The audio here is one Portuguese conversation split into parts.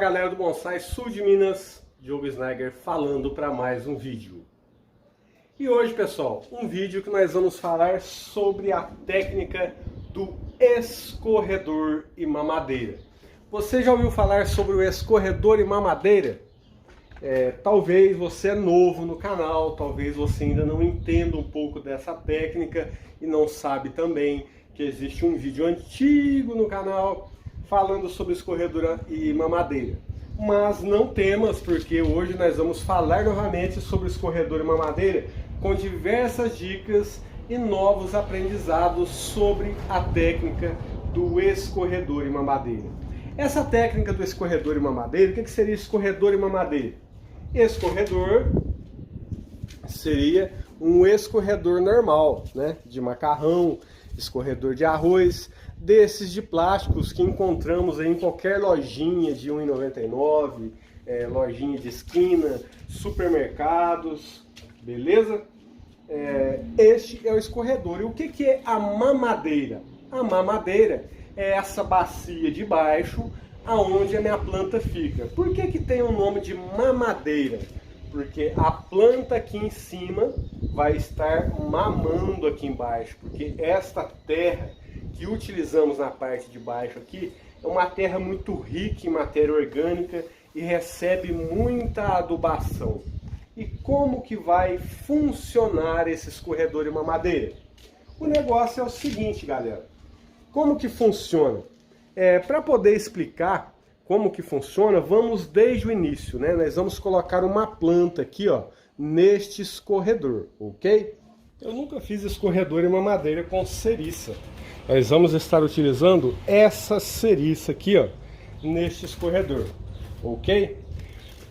galera do Bonsai Sul de Minas, Diogo Sneiger falando para mais um vídeo. E hoje, pessoal, um vídeo que nós vamos falar sobre a técnica do escorredor e mamadeira. Você já ouviu falar sobre o escorredor e mamadeira? Talvez você é novo no canal, talvez você ainda não entenda um pouco dessa técnica e não sabe também que existe um vídeo antigo no canal falando sobre escorredor e mamadeira. Mas não temas, porque hoje nós vamos falar novamente sobre escorredor e mamadeira com diversas dicas e novos aprendizados sobre a técnica do escorredor e mamadeira. Essa técnica do escorredor e mamadeira, o que seria escorredor e mamadeira? Escorredor seria um escorredor normal, né? De macarrão, escorredor de arroz, desses de plásticos que encontramos aí em qualquer lojinha de R$ 1,99, lojinha de esquina, supermercados, beleza? Este é o escorredor. E o que é a mamadeira? A mamadeira é essa bacia de baixo aonde a minha planta fica. Por que tem o nome de mamadeira? Porque a planta aqui em cima vai estar mamando aqui embaixo, porque esta terra que utilizamos na parte de baixo aqui é uma terra muito rica em matéria orgânica e recebe muita adubação. E como que vai funcionar esse escorredor e mamadeira? O negócio é o seguinte, galera. Como que funciona? Para poder explicar como que funciona, vamos desde o início, né? Nós vamos colocar uma planta aqui, ó, neste escorredor, ok? Eu nunca fiz escorredor e mamadeira com ceriça. Nós vamos estar utilizando essa ceriça aqui, ó, neste escorredor, ok?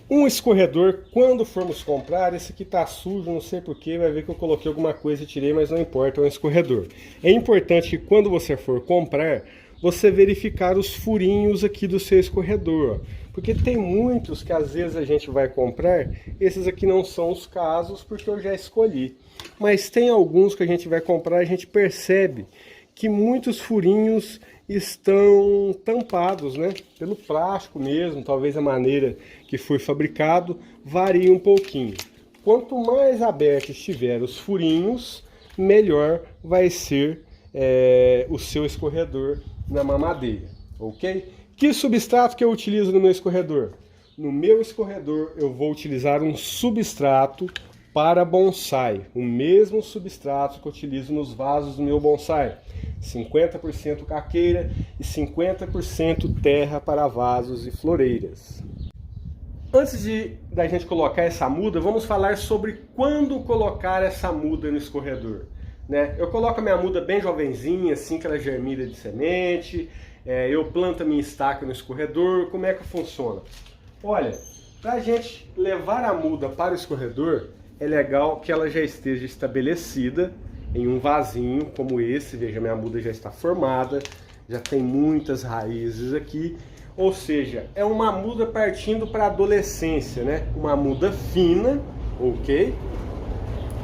Um escorredor, quando formos comprar, esse aqui tá sujo, não sei porquê, vai ver que eu coloquei alguma coisa e tirei, mas não importa, é um escorredor. É importante que quando você for comprar, você verificar os furinhos aqui do seu escorredor, ó. Porque tem muitos que às vezes a gente vai comprar, esses aqui não são os casos porque eu já escolhi. Mas tem alguns que a gente vai comprar e a gente percebe que muitos furinhos estão tampados, né? Pelo plástico mesmo, talvez a maneira que foi fabricado varie um pouquinho. Quanto mais aberto estiver os furinhos, melhor vai ser o seu escorredor na mamadeira, ok? Que substrato que eu utilizo no meu escorredor? No meu escorredor eu vou utilizar um substrato para bonsai, o mesmo substrato que eu utilizo nos vasos do meu bonsai, 50% caqueira e 50% terra para vasos e floreiras. Antes da gente colocar essa muda, vamos falar sobre quando colocar essa muda no escorredor, né? Eu coloco a minha muda bem jovenzinha, assim que ela germina de semente, eu planto a minha estaca no escorredor. Como é que funciona? Olha, para a gente levar a muda para o escorredor, é legal que ela já esteja estabelecida em um vasinho como esse. Veja, minha muda já está formada, já tem muitas raízes aqui, ou seja, é uma muda partindo para a adolescência, né? Uma muda fina, ok?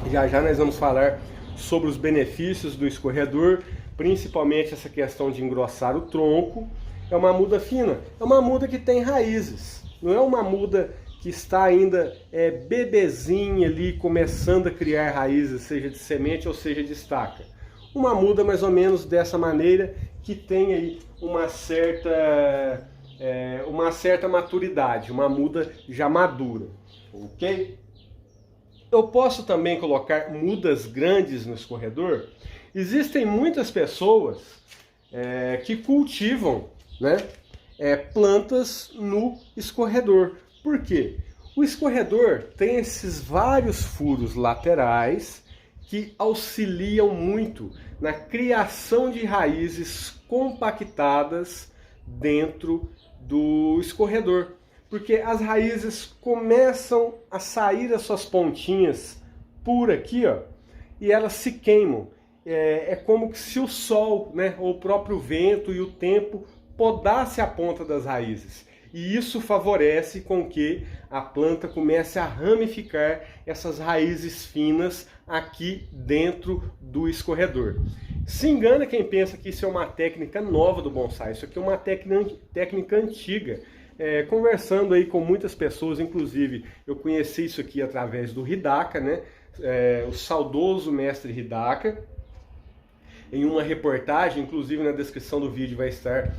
Já já nós vamos falar sobre os benefícios do escorredor, principalmente essa questão de engrossar o tronco. É uma muda fina, é uma muda que tem raízes, não é uma muda que está ainda bebezinha ali, começando a criar raízes, seja de semente ou seja de estaca. Uma muda mais ou menos dessa maneira, que tem aí uma certa maturidade, uma muda já madura, ok? Eu posso também colocar mudas grandes no escorredor. Existem muitas pessoas que cultivam, né, plantas no escorredor. Por quê? O escorredor tem esses vários furos laterais que auxiliam muito na criação de raízes compactadas dentro do escorredor. Porque as raízes começam a sair as suas pontinhas por aqui, ó, e elas se queimam. É como se o sol, né, ou o próprio vento e o tempo podasse a ponta das raízes. E isso favorece com que a planta comece a ramificar essas raízes finas aqui dentro do escorredor. Se engana quem pensa que isso é uma técnica nova do bonsai. Isso aqui é uma técnica antiga. conversando aí com muitas pessoas, inclusive eu conheci isso aqui através do Hidaka, né? O saudoso mestre Hidaka. Em uma reportagem, inclusive na descrição do vídeo vai estar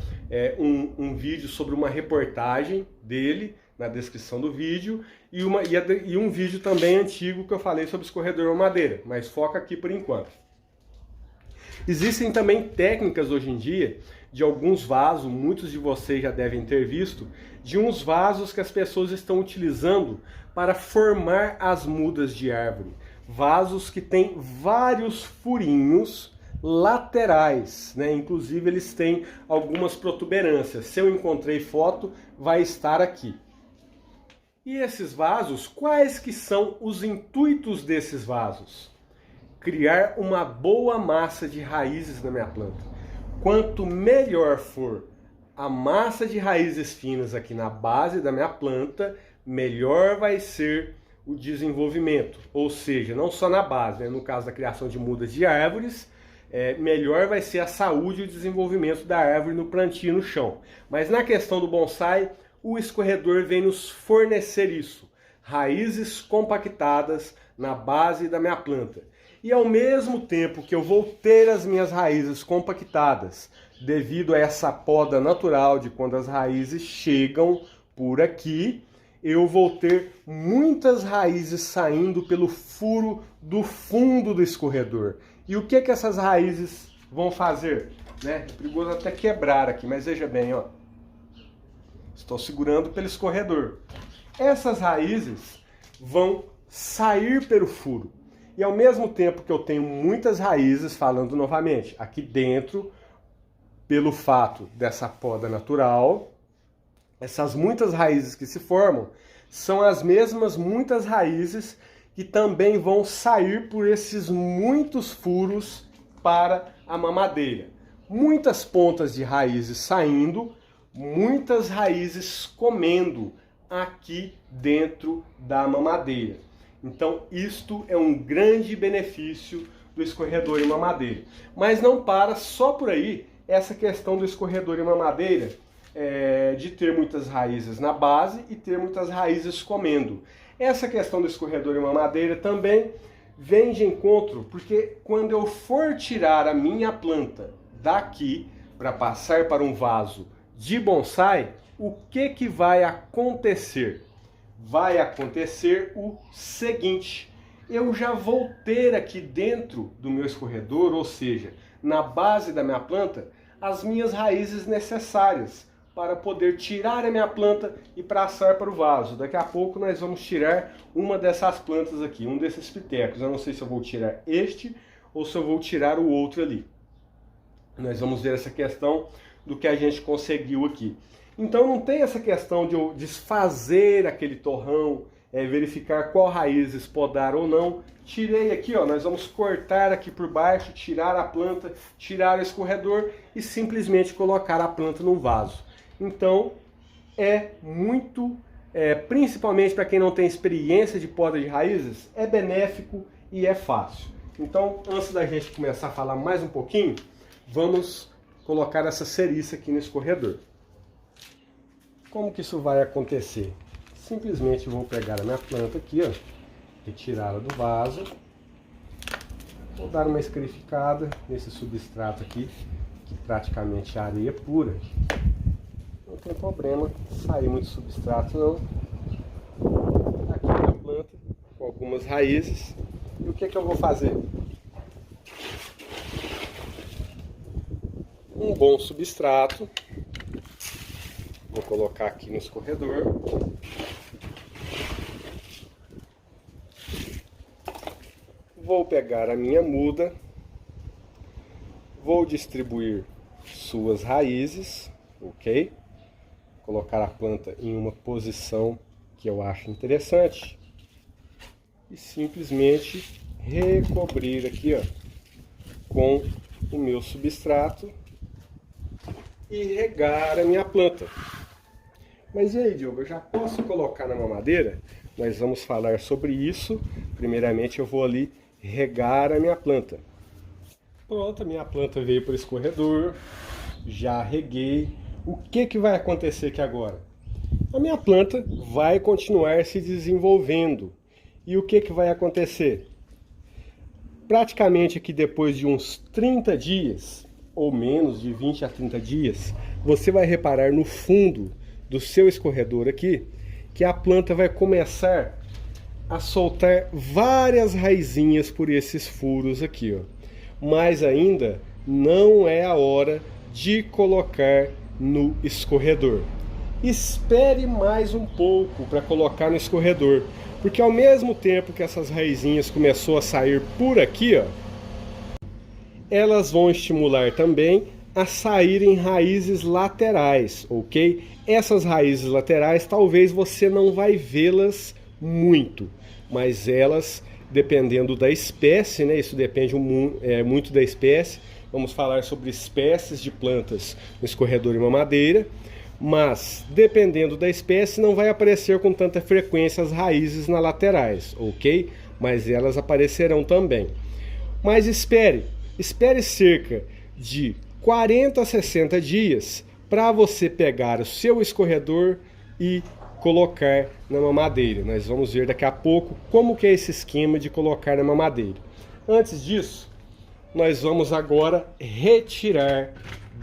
um vídeo sobre uma reportagem dele, na descrição do vídeo, e um vídeo também antigo que eu falei sobre escorredor madeira, mas foca aqui por enquanto. Existem também técnicas hoje em dia de alguns vasos, muitos de vocês já devem ter visto, de uns vasos que as pessoas estão utilizando para formar as mudas de árvore. Vasos que têm vários furinhos laterais, né? Inclusive eles têm algumas protuberâncias. Se eu encontrei foto, vai estar aqui. E esses vasos, quais que são os intuitos desses vasos? Criar uma boa massa de raízes na minha planta. Quanto melhor for a massa de raízes finas aqui na base da minha planta, melhor vai ser o desenvolvimento. Ou seja, não só na base, né? No caso da criação de mudas de árvores, melhor vai ser a saúde e o desenvolvimento da árvore no plantio no chão. Mas na questão do bonsai, o escorredor vem nos fornecer isso. Raízes compactadas na base da minha planta. E ao mesmo tempo que eu vou ter as minhas raízes compactadas, devido a essa poda natural de quando as raízes chegam por aqui, eu vou ter muitas raízes saindo pelo furo do fundo do escorredor. E o que essas raízes vão fazer? Né? É perigoso até quebrar aqui, mas veja bem, ó. Estou segurando pelo escorredor. Essas raízes vão sair pelo furo. E ao mesmo tempo que eu tenho muitas raízes, falando novamente, aqui dentro, pelo fato dessa poda natural, essas muitas raízes que se formam são as mesmas muitas raízes que também vão sair por esses muitos furos para a mamadeira. Muitas pontas de raízes saindo, muitas raízes comendo aqui dentro da mamadeira. Então isto é um grande benefício do escorredor em mamadeira. Mas não para só por aí essa questão do escorredor em mamadeira, de ter muitas raízes na base e ter muitas raízes comendo. Essa questão do escorredor em mamadeira também vem de encontro, porque quando eu for tirar a minha planta daqui para passar para um vaso de bonsai, o que vai acontecer? Vai acontecer o seguinte: eu já vou ter aqui dentro do meu escorredor, ou seja, na base da minha planta, as minhas raízes necessárias para poder tirar a minha planta e passar para o vaso. Daqui a pouco nós vamos tirar uma dessas plantas aqui, um desses pitecos. Eu não sei se eu vou tirar este ou se eu vou tirar o outro ali. Nós vamos ver essa questão do que a gente conseguiu aqui. Então não tem essa questão de eu desfazer aquele torrão, verificar qual raízes podar ou não. Tirei aqui, ó, nós vamos cortar aqui por baixo, tirar a planta, tirar o escorredor e simplesmente colocar a planta num vaso. Então principalmente para quem não tem experiência de poda de raízes, é benéfico e é fácil. Então, antes da gente começar a falar mais um pouquinho, vamos colocar essa ceriça aqui no escorredor. Como que isso vai acontecer? Simplesmente vou pegar a minha planta aqui, ó, retirá-la do vaso. Vou dar uma escarificada nesse substrato aqui, que praticamente é areia pura. Não tem problema sair muito substrato não. Aqui a minha planta com algumas raízes. E o que eu vou fazer? Um bom substrato. Vou colocar aqui no escorredor. Vou pegar a minha muda. Vou distribuir suas raízes, ok? Colocar a planta em uma posição que eu acho interessante. E simplesmente recobrir aqui, ó, com o meu substrato e regar a minha planta. Mas e aí, Diogo, eu já posso colocar na mamadeira? Nós vamos falar sobre isso. Primeiramente eu vou ali regar a minha planta. Pronto, a minha planta veio para o escorredor, já reguei. O que vai acontecer aqui agora? a minha planta vai continuar se desenvolvendo. E o que vai acontecer? Praticamente aqui depois de uns 30 dias, ou menos de 20 a 30 dias, você vai reparar no fundo do seu escorredor aqui, que a planta vai começar a soltar várias raizinhas por esses furos aqui, ó. Mas ainda não é a hora de colocar no escorredor. Espere mais um pouco para colocar no escorredor, porque ao mesmo tempo que essas raizinhas começou a sair por aqui, ó, elas vão estimular também a saírem raízes laterais, ok? Essas raízes laterais talvez você não vai vê-las muito, mas elas, dependendo da espécie, né? Isso depende muito da espécie. Vamos falar sobre espécies de plantas no escorredor e mamadeira, mas dependendo da espécie não vai aparecer com tanta frequência as raízes nas laterais, ok? Mas elas aparecerão também. Mas espere cerca de 40 a 60 dias para você pegar o seu escorredor e colocar na mamadeira. Nós vamos ver daqui a pouco como que é esse esquema de colocar na mamadeira. Antes disso, nós vamos agora retirar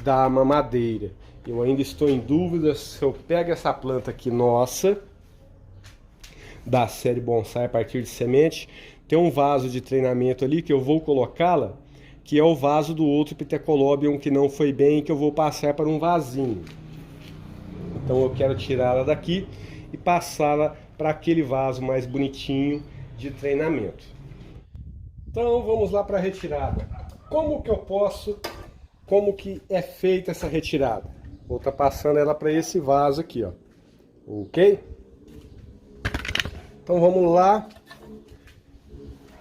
da mamadeira. Eu ainda estou em dúvida se eu pego essa planta aqui nossa, da série Bonsai a partir de semente. Tem um vaso de treinamento ali que eu vou colocá-la, que é o vaso do outro Pithecolobium que não foi bem, que eu vou passar para um vasinho. Então eu quero tirá-la daqui e passá-la para aquele vaso mais bonitinho de treinamento. Então vamos lá para a retirada. Como que é feita essa retirada? Vou estar passando ela para esse vaso aqui, ó. Ok? Então vamos lá.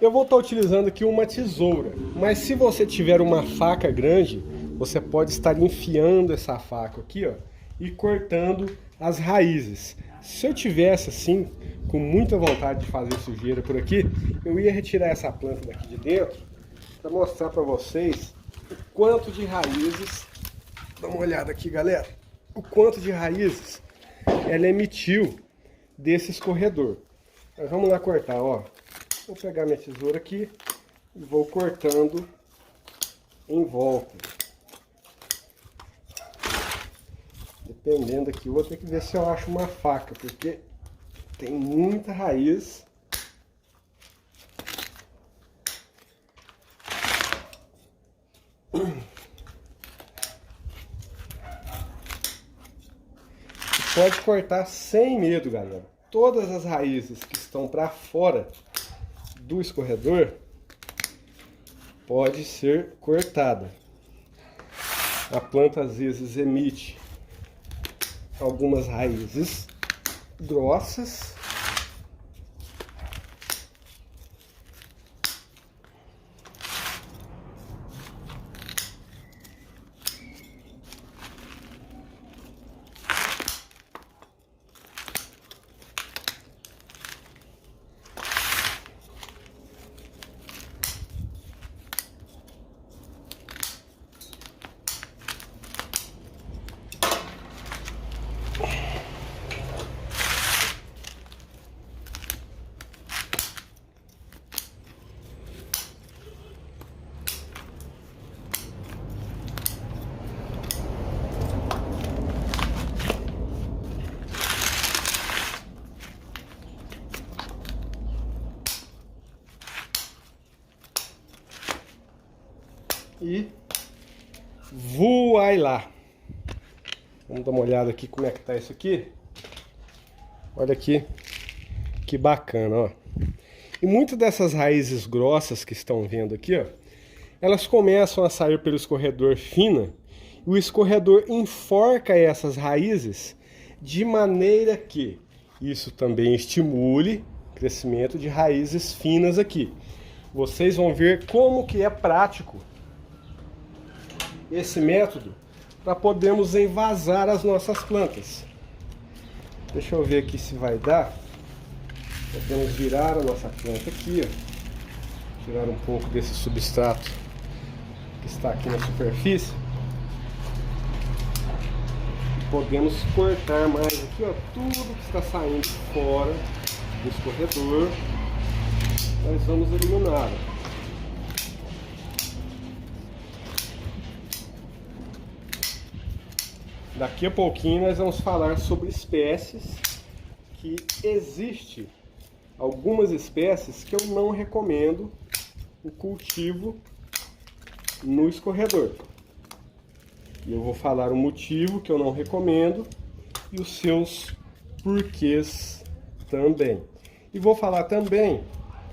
Eu vou estar utilizando aqui uma tesoura, mas se você tiver uma faca grande, você pode estar enfiando essa faca aqui, ó, e cortando as raízes. Se eu tivesse assim, com muita vontade de fazer sujeira por aqui, eu ia retirar essa planta daqui de dentro para mostrar para vocês o quanto de raízes. Dá uma olhada aqui, galera. O quanto de raízes ela emitiu desse escorredor. Mas vamos lá cortar, ó. Vou pegar minha tesoura aqui e vou cortando em volta. Dependendo aqui, eu vou ter que ver se eu acho uma faca, porque tem muita raiz. Pode cortar sem medo, galera. Todas as raízes que estão para fora do escorredor pode ser cortada. A planta às vezes emite algumas raízes grossas. E voai lá. Vamos dar uma olhada aqui como é que tá isso aqui. Olha aqui que bacana, ó. E muitas dessas raízes grossas que estão vendo aqui, ó, elas começam a sair pelo escorredor fina, e o escorredor enforca essas raízes de maneira que isso também estimule o crescimento de raízes finas aqui. Vocês vão ver como que é prático esse método para podermos envasar as nossas plantas. Deixa eu ver aqui se vai dar. Podemos virar a nossa planta aqui, ó. Tirar um pouco desse substrato que está aqui na superfície. podemos cortar mais aqui, ó, tudo que está saindo fora do escorredor, nós vamos eliminar. Daqui a pouquinho nós vamos falar sobre espécies que existe. Algumas espécies que eu não recomendo o cultivo no escorredor. E eu vou falar o motivo que eu não recomendo e os seus porquês também. E vou falar também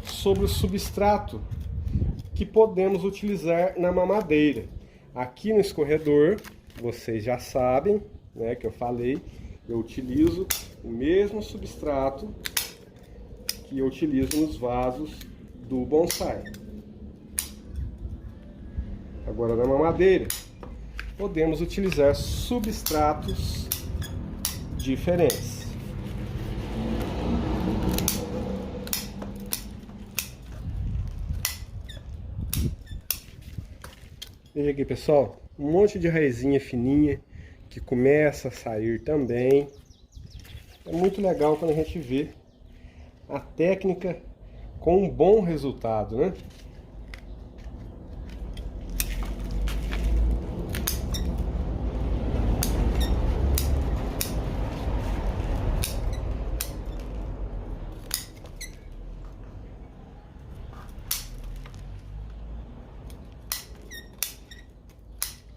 sobre o substrato que podemos utilizar na mamadeira. Aqui no escorredor, vocês já sabem, né, que eu falei, eu utilizo o mesmo substrato que eu utilizo nos vasos do bonsai. Agora na mamadeira, podemos utilizar substratos diferentes. Veja aqui, pessoal, um monte de raizinha fininha que começa a sair também. É muito legal quando a gente vê a técnica com um bom resultado, né?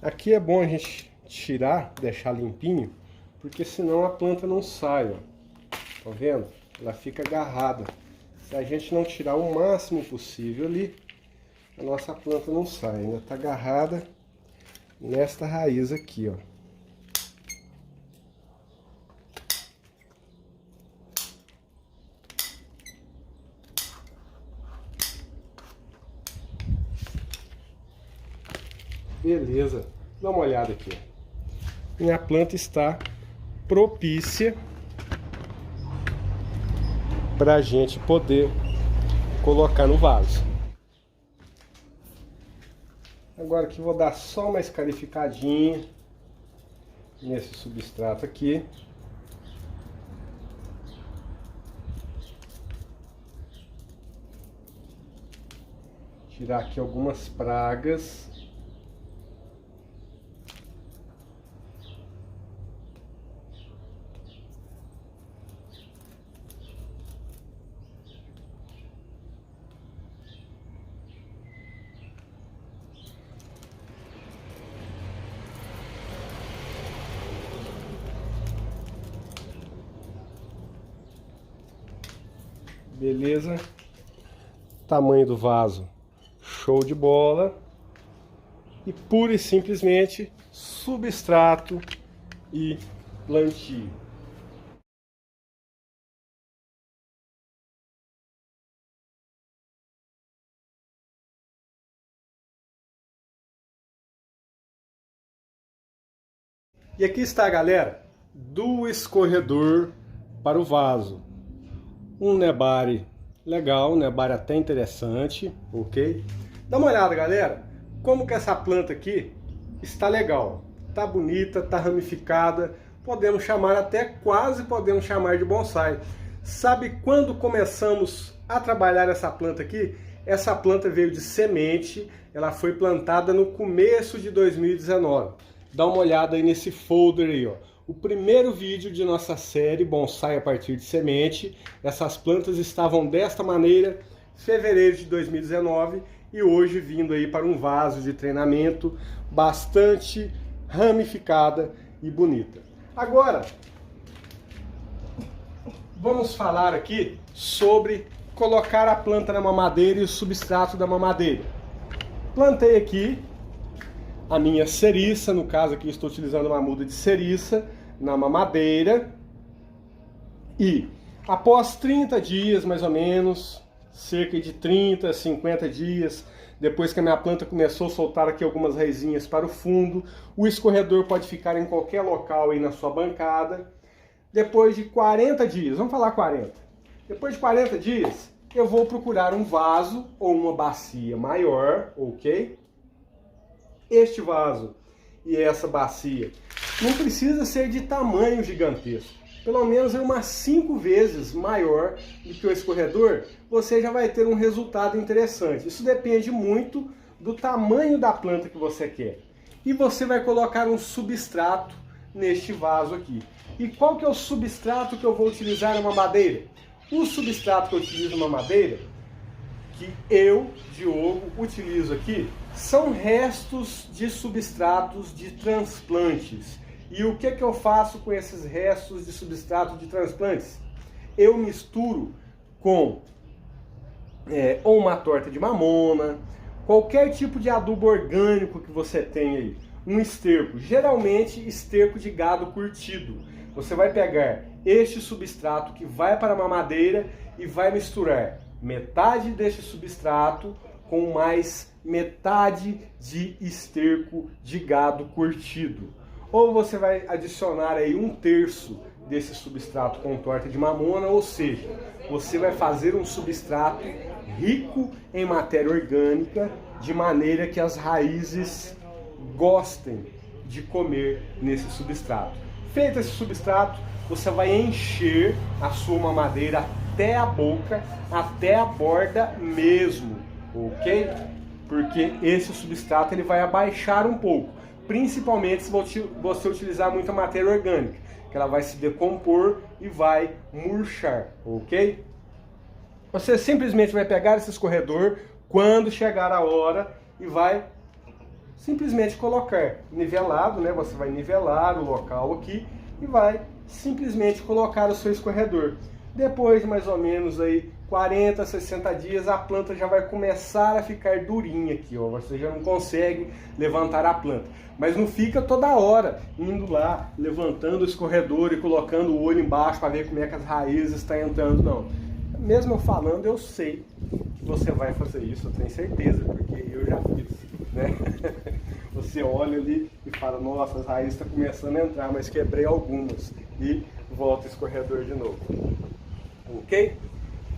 Aqui é bom a gente tirar, deixar limpinho, porque senão a planta não sai, ó. Tá vendo? Ela fica agarrada. Se a gente não tirar o máximo possível ali, a nossa planta não sai. Ainda está agarrada nesta raiz aqui, ó. Beleza. Dá uma olhada aqui. Minha planta está propícia para a gente poder colocar no vaso. Agora que vou dar só uma escarificadinha nesse substrato aqui. Tirar aqui algumas pragas. Beleza? Tamanho do vaso, show de bola. E pura e simplesmente substrato e plantio. E aqui está, galera, do escorredor para o vaso. Um nebare legal, um nebare até interessante, ok? Dá uma olhada, galera, como que essa planta aqui está legal. Tá bonita, tá ramificada, podemos chamar até, quase podemos chamar de bonsai. Sabe quando começamos a trabalhar essa planta aqui? Essa planta veio de semente, ela foi plantada no começo de 2019. Dá uma olhada aí nesse folder aí, ó. O primeiro vídeo de nossa série Bonsai a partir de semente. Essas plantas estavam desta maneira, fevereiro de 2019, e hoje vindo aí para um vaso de treinamento bastante ramificada e bonita. Agora, vamos falar aqui sobre colocar a planta na mamadeira e o substrato da mamadeira. Plantei aqui a minha ceriça, no caso aqui estou utilizando uma muda de ceriça na mamadeira, e após 30 dias mais ou menos, cerca de 30, 50 dias, depois que a minha planta começou a soltar aqui algumas raizinhas para o fundo, o escorredor pode ficar em qualquer local aí na sua bancada. Depois de 40 dias, vamos falar 40, depois de 40 dias, eu vou procurar um vaso ou uma bacia maior, ok? Este vaso e essa bacia não precisa ser de tamanho gigantesco. Pelo menos é umas 5 vezes maior do que o escorredor, você já vai ter um resultado interessante. Isso depende muito do tamanho da planta que você quer. E você vai colocar um substrato neste vaso aqui. E qual que é o substrato que eu vou utilizar numa madeira? O substrato que eu utilizo numa madeira, que eu, Diogo, utilizo aqui, são restos de substratos de transplantes. E o que eu faço com esses restos de substrato de transplantes? Eu misturo com ou uma torta de mamona, qualquer tipo de adubo orgânico que você tenha aí. Um esterco, geralmente esterco de gado curtido. Você vai pegar este substrato que vai para a mamadeira e vai misturar metade deste substrato com mais metade de esterco de gado curtido. Ou você vai adicionar aí 1/3 desse substrato com torta de mamona, ou seja, você vai fazer um substrato rico em matéria orgânica, de maneira que as raízes gostem de comer nesse substrato. Feito esse substrato, você vai encher a sua mamadeira até a boca, até a borda mesmo, ok? Porque esse substrato ele vai abaixar um pouco, principalmente se você utilizar muita matéria orgânica, que ela vai se decompor e vai murchar, ok? Você simplesmente vai pegar esse escorredor quando chegar a hora e vai simplesmente colocar nivelado, né? Você vai nivelar o local aqui e vai simplesmente colocar o seu escorredor. Depois de mais ou menos aí 40, 60 dias, a planta já vai começar a ficar durinha aqui, ó. Você já não consegue levantar a planta. Mas não fica toda hora indo lá, levantando o escorredor e colocando o olho embaixo para ver como é que as raízes estão entrando, não. Mesmo eu falando, eu sei que você vai fazer isso, eu tenho certeza, porque eu já fiz, né? Você olha ali e fala, nossa, as raízes estão começando a entrar, mas quebrei algumas. E volta o escorredor de novo. Ok?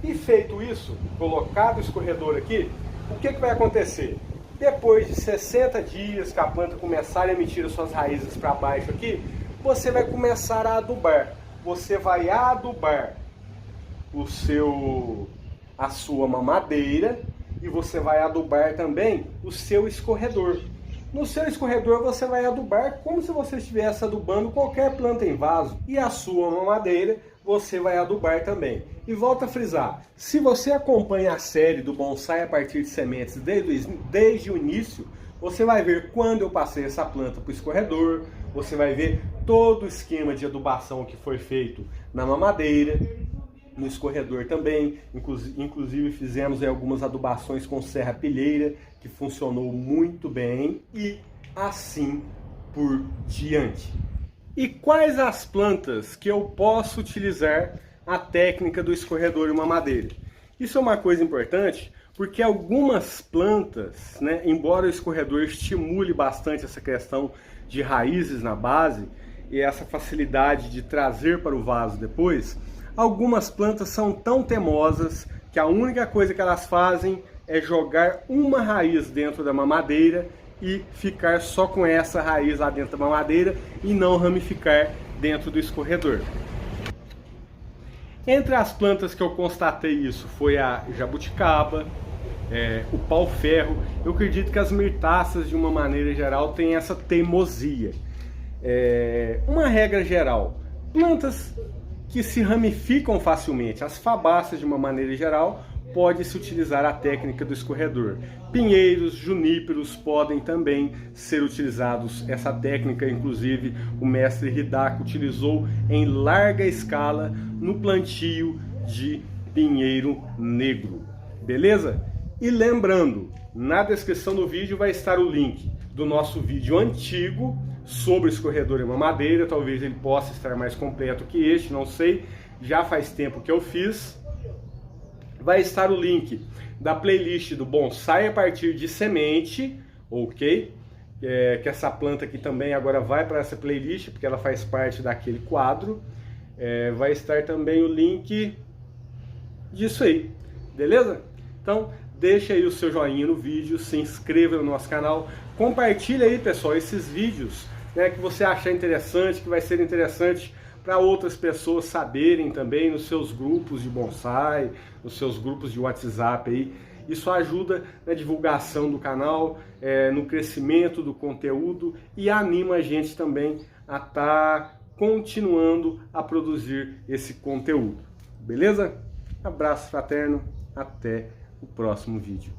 E feito isso, colocado o escorredor aqui, o que vai acontecer? Depois de 60 dias que a planta começar a emitir as suas raízes para baixo aqui, você vai começar a adubar. Você vai adubar a sua mamadeira e você vai adubar também o seu escorredor. No seu escorredor você vai adubar como se você estivesse adubando qualquer planta em vaso. E a sua mamadeira você vai adubar também. E volta a frisar, se você acompanha a série do Bonsai a partir de sementes desde o início, você vai ver quando eu passei essa planta para o escorredor, você vai ver todo o esquema de adubação que foi feito na mamadeira, no escorredor também, inclusive fizemos algumas adubações com serra-pilheira, que funcionou muito bem, e assim por diante. E quais as plantas que eu posso utilizar a técnica do escorredor e mamadeira? Isso é uma coisa importante, porque algumas plantas, né, embora o escorredor estimule bastante essa questão de raízes na base, e essa facilidade de trazer para o vaso depois, algumas plantas são tão teimosas que a única coisa que elas fazem é jogar uma raiz dentro da mamadeira e ficar só com essa raiz lá dentro da mamadeira e não ramificar dentro do escorredor. Entre as plantas que eu constatei isso foi a jabuticaba, o pau-ferro. Eu acredito que as mirtáceas, de uma maneira geral, têm essa teimosia. Uma regra geral, plantas que se ramificam facilmente, as fabáceas de uma maneira geral, pode-se utilizar a técnica do escorredor. Pinheiros, juníperos podem também ser utilizados. Essa técnica, inclusive, o mestre Hidaka utilizou em larga escala no plantio de pinheiro negro. Beleza? E lembrando, na descrição do vídeo vai estar o link do nosso vídeo antigo sobre o escorredor e mamadeira. Talvez ele possa estar mais completo que este, não sei. Já faz tempo que eu fiz. Vai estar o link da playlist do Bonsai a partir de semente, ok? Que essa planta aqui também agora vai para essa playlist, porque ela faz parte daquele quadro. Vai estar também o link disso aí, beleza? Então, deixa aí o seu joinha no vídeo, se inscreva no nosso canal, compartilha aí, pessoal, esses vídeos né, que você achar interessante, que vai ser interessante para outras pessoas saberem também nos seus grupos de bonsai, nos seus grupos de WhatsApp aí. Isso ajuda na divulgação do canal, no crescimento do conteúdo e anima a gente também a estar continuando a produzir esse conteúdo. Beleza? Abraço fraterno, até o próximo vídeo.